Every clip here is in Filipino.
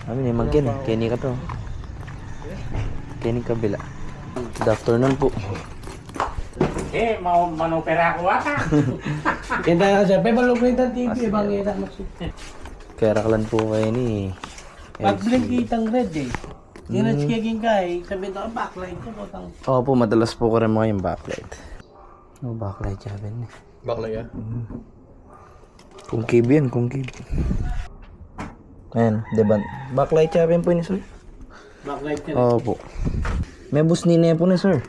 Kami ni Mang Ken. Kenny ka to. Kenny kabila. Good afternoon po. Manopera ko ata. Kenta na siya. Pe, malupit ang TV. Bangita maksud. Keraklan po kayo ni Pag-blink kitang red eh. Yung nagsigiging ka eh. Sabi ito, backlight ko. Oo po, madalas po ko rin mga yung backlight. Backlight Chavin eh. Backlight yan? Kung kib yan, kung kib. Ayan, diba? Backlight Chavin po ni sir. Backlight yan. Oo po. May bus ni po ni sir.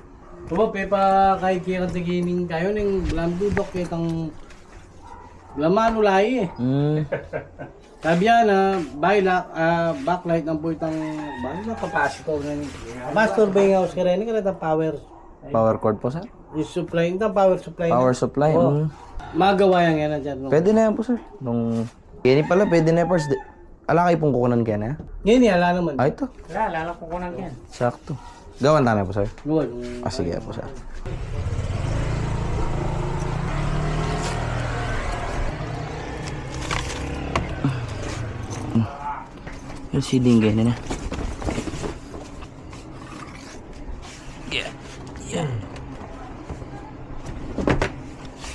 Oo, pepa kahit kaya katigining kayo ng blandudok kitang laman ulay eh. Sabi yan na backlight ng po itang capacitor na capacitor ba yung house ka rin? Ka power. Power cord po sir? Yung supply, yung power supply. Power supply. Oo. Magawa yan yan na dyan. Pwede na yan po sir. Nung Kenny pala, pwede na first. Ala kayo pong kukunan kaya na? Ngayon ala naman. Ah, ito. Lala ko kunan yan. Sakto. Gawan tayo po sir. Luwag. Sige po sir. LCD yung ganyan na. Yeah.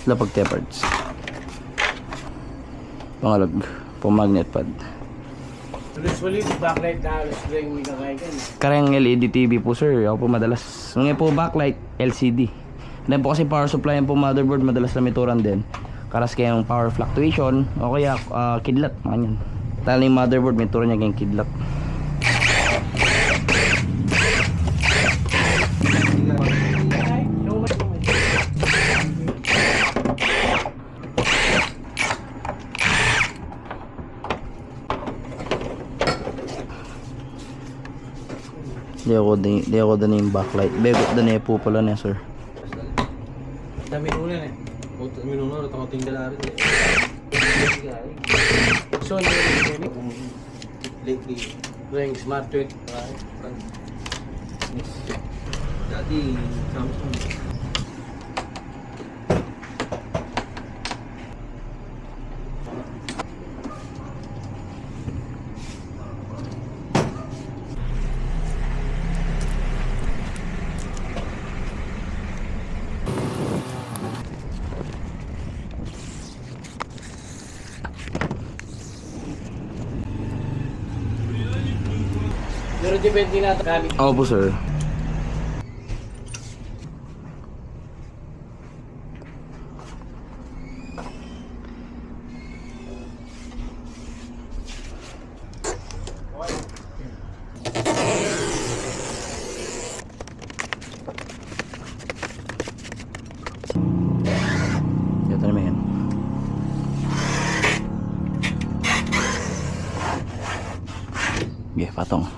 Lapag tepards. Pangalag. Magnet pad. Usually, backlight na alas ko yung mikakaikan. Karang LED TV po sir. Ako po madalas. Ngayon po backlight LCD. Then po kasi power supply po motherboard madalas lamituran din. Karas kayong power fluctuation o kaya kidlat. Mga yan. Tala yung motherboard may turo niya kayong kidlat. Di ako din yung backlight. Begot din po pala niya sir. Dami ulan eh. Minuno, natang ating dalari. So, lately, playing smart tweet. Dati, Samsung. Pero depende na ito gamit. Oo po sir. Ito naman yan. Okay, patong.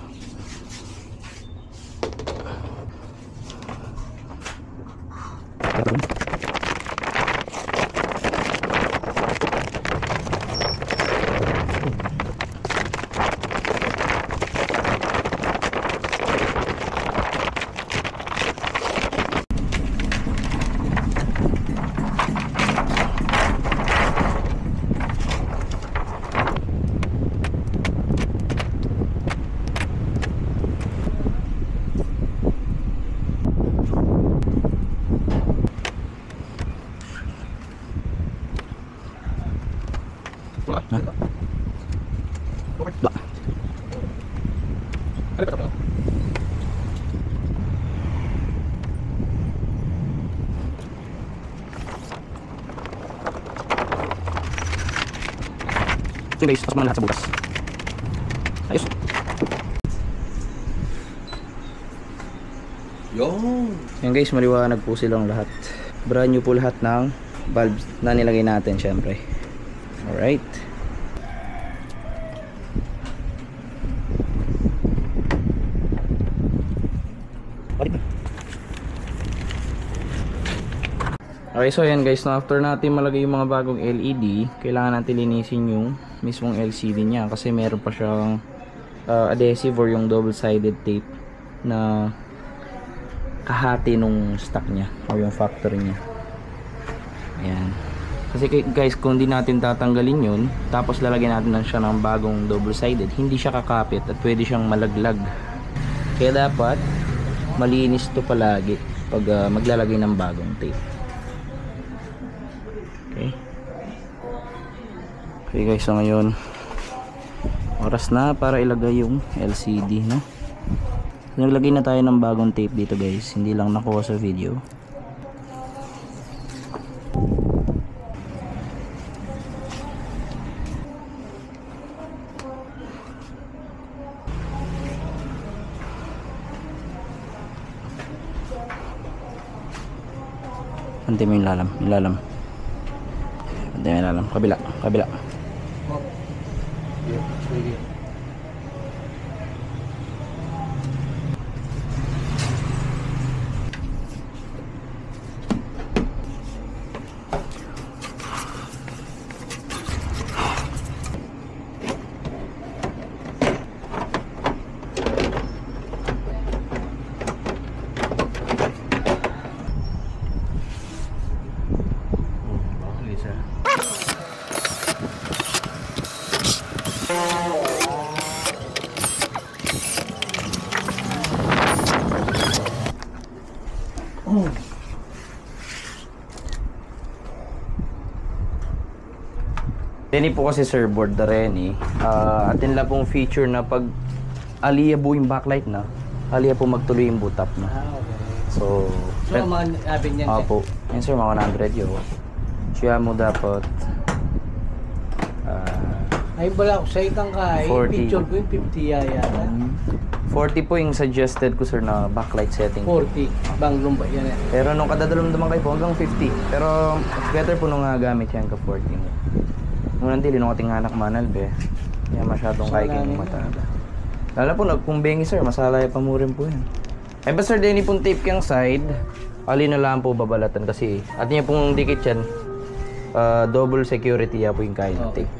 So guys, tapos mo na lahat sa bukas. Ayos. Yan guys, maliwanag po silang lahat. Brand new po lahat ng valves na nilagay natin syempre. Alright. Okay, so yan guys, no, after natin malagay yung mga bagong LED, kailangan natin linisin yung mismong LCD niya kasi meron pa siyang adhesive or yung double-sided tape na kahati nung stock niya or yung factory niya. Ayan. Kasi guys, kung di natin tatanggalin yun, tapos lalagyan natin siya ng bagong double-sided, hindi siya kakapit at pwede siyang malaglag. Kaya dapat malinis to palagi pag maglalagay ng bagong tape. Okay. Okay guys, so ngayon oras na para ilagay yung LCD, no? Naglagay na tayo ng bagong tape dito guys, hindi lang nakuha sa video. Pantay mo yung lalam, pantay mo yung lalam, kabila. Dini po kasi sir board na rin eh. Atin lang pong feature na pag aliya po yung backlight na, aliya po magtuloy yung boot up na. So mga abin yan. po. Yan sir, mga 100 yun. Siya mo dapat Ay bala ko sa itang ka, 40. picture ko yung 50 yata. 40 po yung suggested ko sir na backlight setting. 40, bang lumba yan eh. Pero nung kadadalam kayo po hanggang 50. Pero better po nung gamit yan ka 40. Ngunang dili nung ating anak manal be. Kaya masyadong kaiking matada. Lalo po kung bengi sir, masalaya pa mo rin po yan. Eh ba sir, dini pong tape kang side, alin na lang po babalatan kasi at niya pong dikit yan, double security ya po yung kain tape.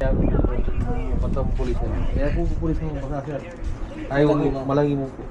Patang pulis na. Kaya kung pulis mo, baka sir. Ayaw mo, malagi mo po.